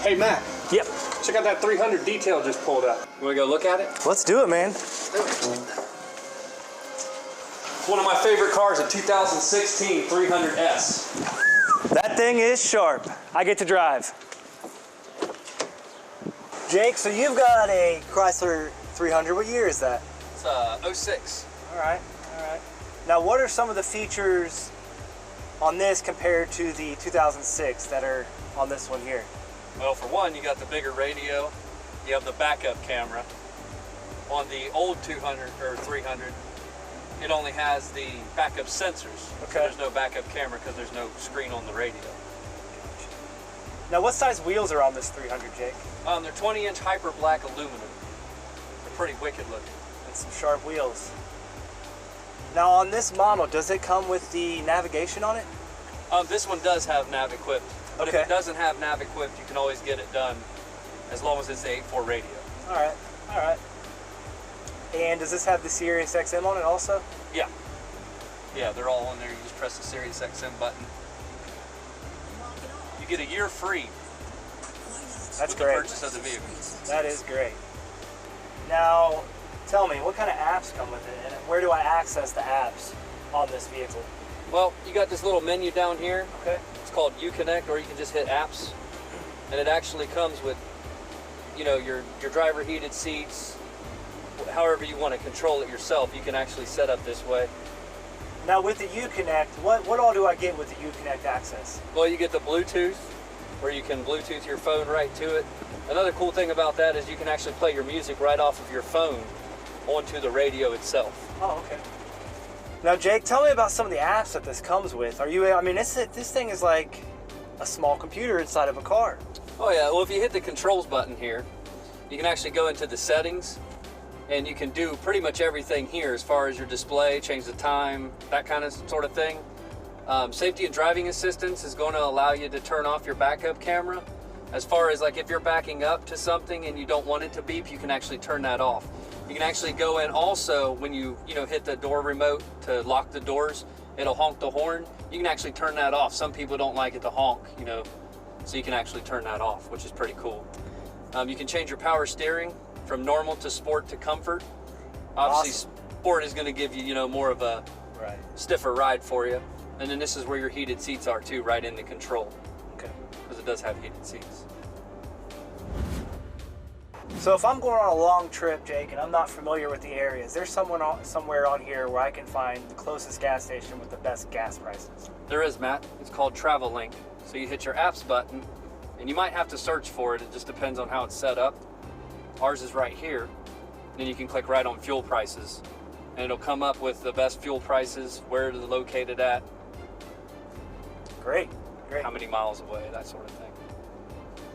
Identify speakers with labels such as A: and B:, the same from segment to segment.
A: Hey, Matt.
B: Yep.
A: Check out that 300 detail just pulled up. You want to go look at it?
B: Let's do it, man.
A: It's one of my favorite cars, a 2016 300S.
B: That thing is sharp. I get to drive. Jake, so you've got a Chrysler 300. What year is that?
A: It's 06.
B: All right. Now, what are some of the features on this compared to the 2006 that are on this one here?
C: Well, for one, you got the bigger radio. You have the backup camera. On the old 200 or 300, it only has the backup sensors.
B: Okay.
C: So there's no backup camera because there's no screen on the radio.
B: Now, what size wheels are on this 300, Jake?
C: They're 20-inch hyper black aluminum. They're pretty wicked looking.
B: And some sharp wheels. Now, on this model, does it come with the navigation on it?
C: This one does have nav equipped, but
B: Okay.
C: if it doesn't have nav equipped, you can always get it done as long as it's the 8.4 radio.
B: All right. And does this have the Sirius XM on it also?
C: Yeah. Yeah, they're all on there. You just press the Sirius XM button. You get a year free.
B: That's
C: with
B: great.
C: the purchase of the vehicle.
B: That is great. Now, tell me, what kind of apps come with it, and where do I access the apps on this vehicle?
C: Well, you got this little menu down here.
B: Okay.
C: It's called Uconnect, or you can just hit apps, and it actually comes with, you know, your driver heated seats. However you want to control it yourself, you can actually set up this way.
B: Now, with the Uconnect, what all do I get with the Uconnect access?
C: Well, you get the Bluetooth, where you can Bluetooth your phone right to it. Another cool thing about that is you can actually play your music right off of your phone onto the radio itself.
B: Oh, okay. Now, Jake, tell me about some of the apps that this comes with. I mean, this thing is like a small computer inside of a car.
C: Oh yeah, well if you hit the controls button here, you can actually go into the settings, and you can do pretty much everything here as far as your display, change the time, that kind of sort of thing. Safety and driving assistance is going to allow you to turn off your backup camera. As far as like if you're backing up to something and you don't want it to beep, you can actually turn that off. You can actually go in also when you hit the door remote to lock the doors, it'll honk the horn. You can actually turn that off. Some people don't like it to honk, so you can actually turn that off, which is pretty cool. You can change your power steering from normal to sport to comfort. Obviously,
B: Awesome.
C: Sport is going to give you, more of a
B: Right.
C: stiffer ride for you. And then this is where your heated seats are too, right in the control,
B: Okay.
C: because it does have heated seats.
B: So if I'm going on a long trip, Jake, and I'm not familiar with the area, is there somewhere on here where I can find the closest gas station with the best gas prices?
C: There is, Matt. It's called Travel Link. So you hit your apps button, and you might have to search for it. It just depends on how it's set up. Ours is right here. And then you can click right on fuel prices, and it'll come up with the best fuel prices, where they're located at,
B: Great.
C: how many miles away, that sort of thing.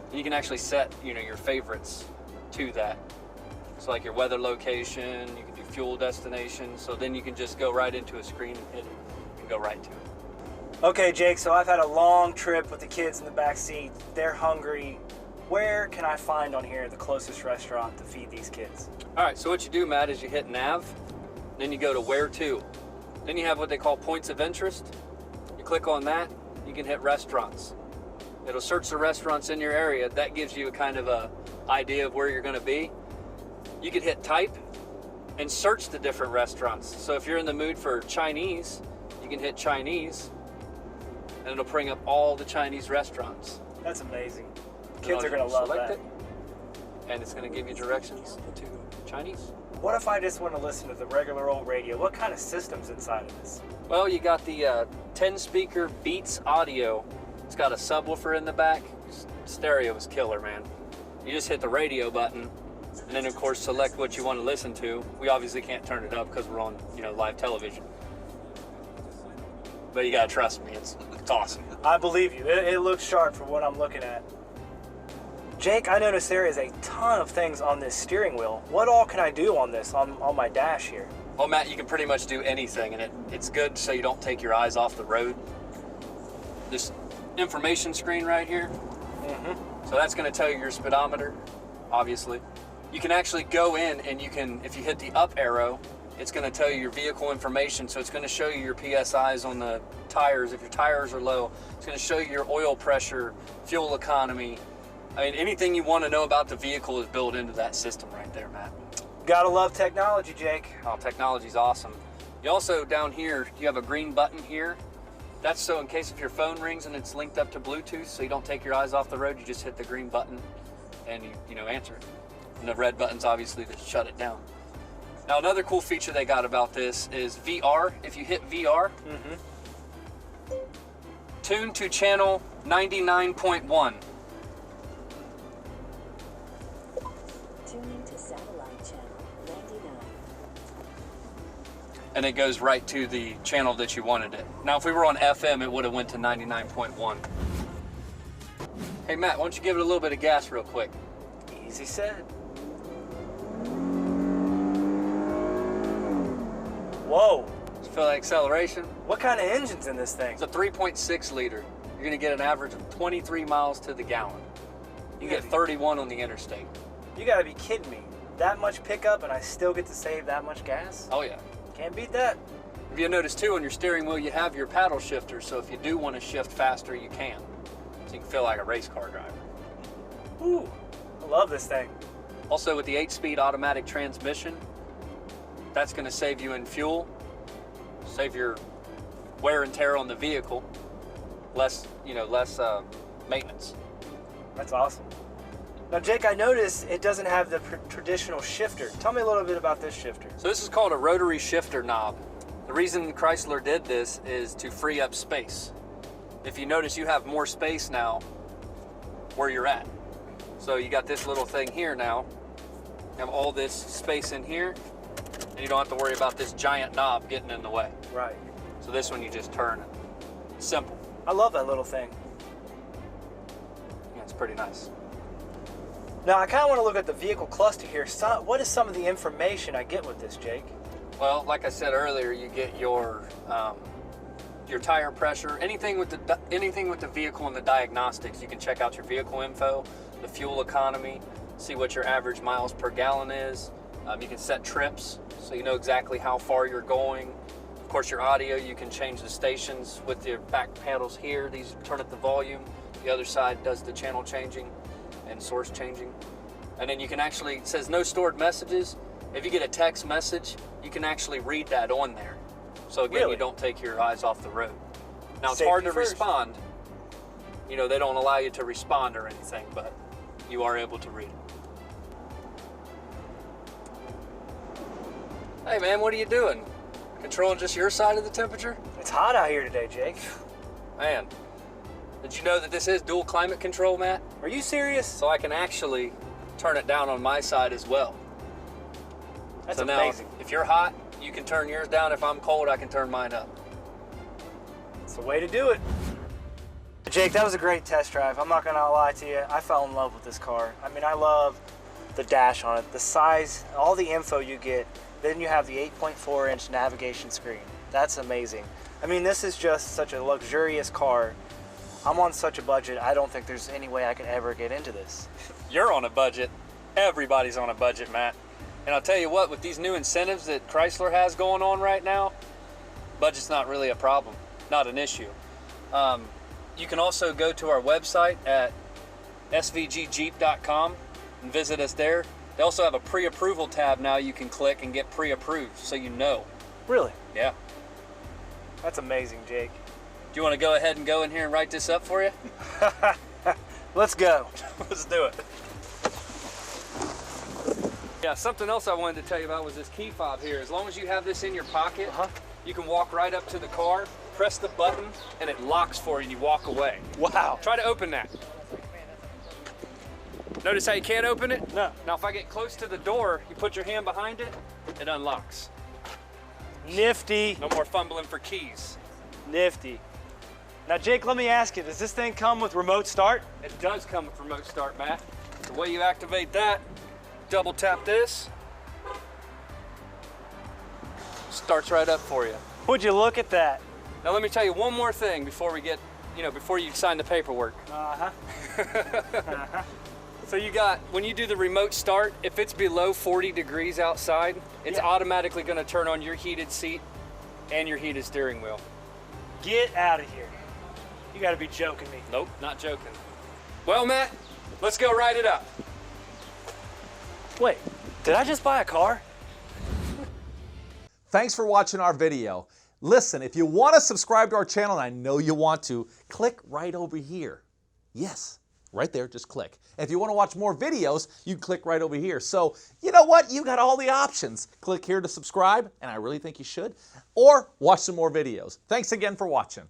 C: And you can actually set, your favorites to that. So like your weather location, you can do fuel destination. So then you can just go right into a screen and hit it and go right to it.
B: Okay, Jake, so I've had a long trip with the kids in the back seat. They're hungry. Where can I find on here the closest restaurant to feed these kids?
C: All right, so what you do, Matt, is you hit nav, then you go to where to. Then you have what they call points of interest. You click on that, you can hit restaurants. It'll search the restaurants in your area. That gives you a kind of a idea of where you're gonna be. You could hit type and search the different restaurants. So if you're in the mood for Chinese, you can hit Chinese, and it'll bring up all the Chinese restaurants.
B: That's amazing. Kids are gonna love that.
C: And it's gonna give you directions to Chinese.
B: What if I just want to listen to the regular old radio? What kind of system's inside of this?
C: Well, you got the 10-speaker Beats audio. It's got a subwoofer in the back. Stereo is killer, man. You just hit the radio button, and then of course select what you want to listen to. We obviously can't turn it up because we're on, live television. But you gotta trust me, it's awesome.
B: I believe you. It looks sharp for what I'm looking at. Jake, I noticed there is a ton of things on this steering wheel. What all can I do on this, on my dash here?
C: Well, Matt, you can pretty much do anything, and it's good so you don't take your eyes off the road. This information screen right here, so that's going to tell you your speedometer, obviously. You can actually go in and you can, if you hit the up arrow, it's going to tell you your vehicle information. So it's going to show you your PSIs on the tires. If your tires are low, it's going to show you your oil pressure, fuel economy, I mean, anything you want to know about the vehicle is built into that system right there, Matt.
B: Gotta love technology, Jake.
C: Oh, technology's awesome. You also, down here, you have a green button here. That's so in case if your phone rings and it's linked up to Bluetooth, so you don't take your eyes off the road, you just hit the green button and you answer it. And the red button's obviously to shut it down. Now, another cool feature they got about this is VR. If you hit VR, tune to channel 99.1.
D: Tuning to satellite channel 99.
C: And it goes right to the channel that you wanted it. Now, if we were on FM, it would have went to 99.1. Hey, Matt, why don't you give it a little bit of gas real quick?
B: Easy said. Whoa.
C: Did you feel that acceleration?
B: What kind of engine's in this thing?
C: It's a 3.6 liter. You're gonna get an average of 23 miles to the gallon. You get 31 on the interstate.
B: You gotta be kidding me. That much pickup and I still get to save that much gas?
C: Oh yeah.
B: Can't beat that.
C: If you notice too, on your steering wheel, you have your paddle shifter, so if you do want to shift faster, you can. So you can feel like a race car driver.
B: Ooh, I love this thing.
C: Also with the 8-speed automatic transmission, that's gonna save you in fuel, save your wear and tear on the vehicle, less maintenance.
B: That's awesome. Now, Jake, I noticed it doesn't have the traditional shifter. Tell me a little bit about this shifter.
C: So this is called a rotary shifter knob. The reason Chrysler did this is to free up space. If you notice, you have more space now where you're at. So you got this little thing here now. You have all this space in here, and you don't have to worry about this giant knob getting in the way.
B: Right.
C: So this one you just turn. Simple.
B: I love that little thing.
C: Yeah, it's pretty nice.
B: Now, I kind of want to look at the vehicle cluster here. What is some of the information I get with this, Jake?
C: Well, like I said earlier, you get your tire pressure, anything with the vehicle and the diagnostics. You can check out your vehicle info, the fuel economy, see what your average miles per gallon is. You can set trips, so you know exactly how far you're going. Of course, your audio, you can change the stations with your back panels here. These turn up the volume. The other side does the channel changing and source changing. And then you can actually, it says no stored messages. If you get a text message, you can actually read that on there. So again,
B: Really?
C: you don't take your eyes off the road. Now, it's
B: Safety
C: hard to
B: first.
C: respond. You know, they don't allow you to respond or anything, but you are able to read it. Hey man, what are you doing? Controlling just your side of the temperature?
B: It's hot out here today, Jake.
C: Man, did you know that this is dual climate control, Matt?
B: Are you serious?
C: So I can actually turn it down on my side as well.
B: That's
C: so
B: amazing.
C: now, if you're hot, you can turn yours down. If I'm cold, I can turn mine up.
B: It's the way to do it. Jake, that was a great test drive. I'm not gonna lie to you. I fell in love with this car. I mean, I love the dash on it, the size, all the info you get. Then you have the 8.4-inch navigation screen. That's amazing. I mean, this is just such a luxurious car. I'm on such a budget, I don't think there's any way I could ever get into this.
C: You're on a budget. Everybody's on a budget, Matt. And I'll tell you what, with these new incentives that Chrysler has going on right now, budget's not really a problem, not an issue. You can also go to our website at svgjeep.com and visit us there. They also have a pre-approval tab now you can click and get pre-approved, so you know.
B: Really?
C: Yeah.
B: That's amazing, Jake.
C: Do you want to go ahead and go in here and write this up for you?
B: Let's go.
C: Let's do it. Yeah, something else I wanted to tell you about was this key fob here. As long as you have this in your pocket, you can walk right up to the car, press the button, and it locks for you and you walk away.
B: Wow.
C: Try to open that. Notice how you can't open it?
B: No.
C: Now if I get close to the door, you put your hand behind it, it unlocks.
B: Nifty.
C: No more fumbling for keys.
B: Nifty. Now, Jake, let me ask you, does this thing come with remote start?
C: It does come with remote start, Matt. The way you activate that, double tap this, starts right up for you.
B: Would you look at that?
C: Now let me tell you one more thing before we get, before you sign the paperwork. So you got, when you do the remote start, if it's below 40 degrees outside, it's automatically gonna turn on your heated seat and your heated steering wheel.
B: Get out of here. You gotta be joking me.
C: Nope, not joking. Well, Matt,
A: Let's go write it up.
B: Wait, did I just buy a car?
E: Thanks for watching our video. Listen, if you want to subscribe to our channel, and I know you want to, click right over here. Yes, right there, just click. And if you want to watch more videos, you can click right over here. So, you know what? You got all the options. Click here to subscribe, and I really think you should, or watch some more videos. Thanks again for watching.